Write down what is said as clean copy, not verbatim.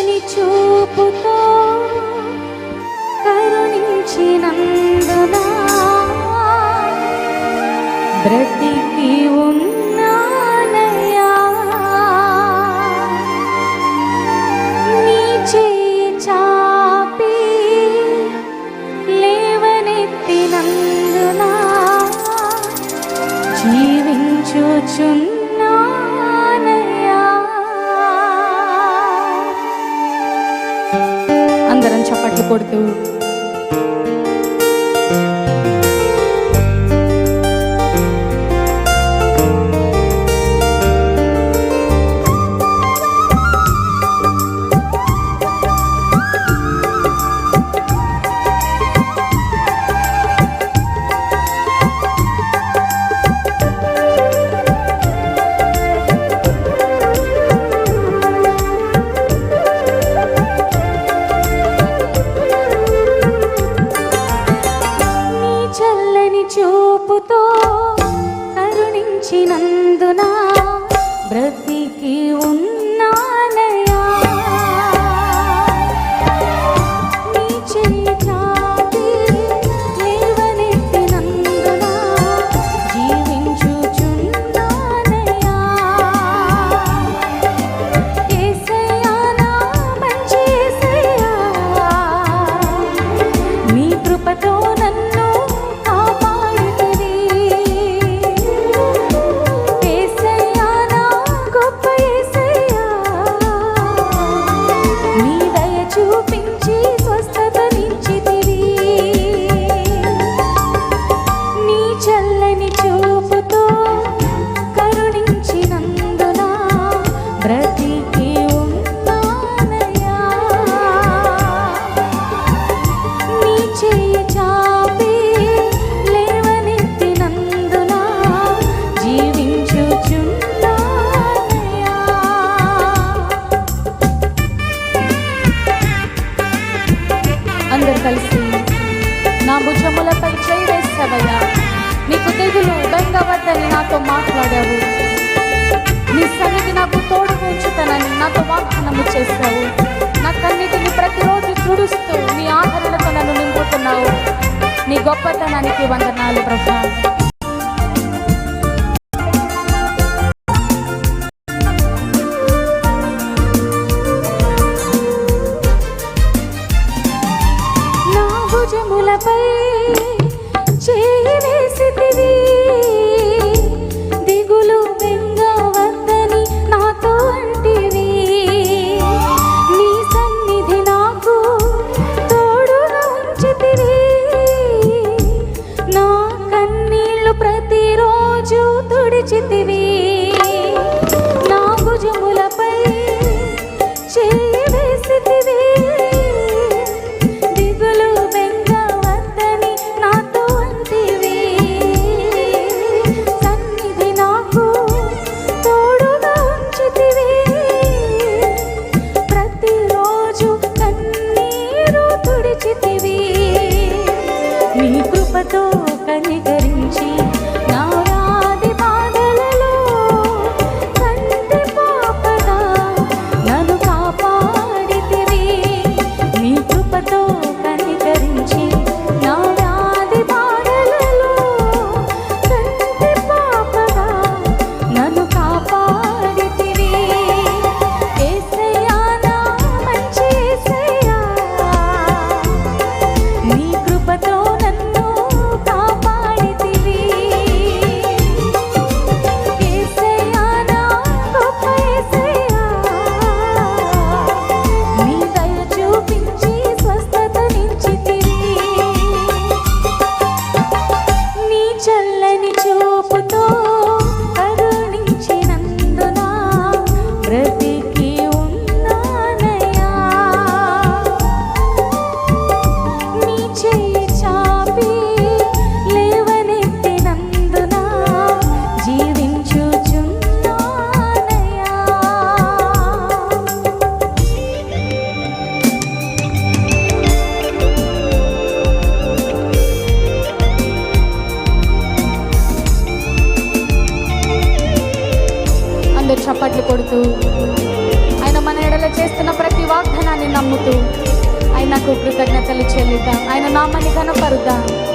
చల్లని చూపుతో కరుణించినందున బ్రతికి ఉన్నానయ్యా. నీ చేయి చాపి లేవనెత్తినందున జీవించుచున్నానయ్యా. అందరం చప్పట్లు కొడుతూ చూపుతో కరుణించినందున బ్రతికి ఉన్నానయ్యా. నీ చెయ్యి చాపి లేవనెత్తినందున జీవించుచున్నానయ్యా. యేసయ్యా నా మంచి యేసయ్యా, నీ కృపతో నన్ను కలిసి నా భుజములపై చేయి వేసావయ్యా. నీకు తెగులు బెంగవద్దని నాతో మాట్లాడావు. నీ సన్నిధి నాకు తోడు ఉంచుతానని నాతో వాగ్దానము చేశావు. నా కన్నిటిని ప్రతిరోజు తుడుస్తూ నీ ఆదరణతో నన్ను నింపుతున్నావు. నీ గొప్పతనానికి వందనాలు ప్రభువా. భుజములపై చేయి వేసితివి, దిగులు బెంగవద్దని నాతో అంటివి. నీ సన్నిధి నాకు తోడుగా ఉంచితివి. నా కన్నీళ్లు ప్రతిరోజు తుడిచితివి. నా భుజములపై చేయి వేసితివి, నీ కృపతో కనికరించి నా వ్యాధి బాధలలో కంటి పాపగా నన్ను కాపాడితివి. నీ కృపతో కనికరించి నా వ్యాధి బాధలలో కంటి పాపగా నన్ను కాపాడితివి. యేసయ్యా నా మంచి యేసయ్యా, నీ కృపతో నన్ను కాపాడితివి. యేసయ్యా నా గొప్ప యేసయ్యా, నీ దయ చూపించి స్వస్థతనిచ్చితివి. నీ చల్లని చూపుతో కరుణించినందున బ్రతికి ఉన్నానయ్యా. నీ చెయ్యి చాపి లేవనెత్తినందున జీవించుచున్నానయ్యా. అందరు చప్పట్లు కొడుతూ ఆయన మన ఎడల చేస్తున్న ప్రతి వాగ్దానాన్ని నమ్ముతూ ఆయనకు కృతజ్ఞతలు చెల్లిద్దాం. ఆయన నామాన్ని ఘనపరుద్దాం.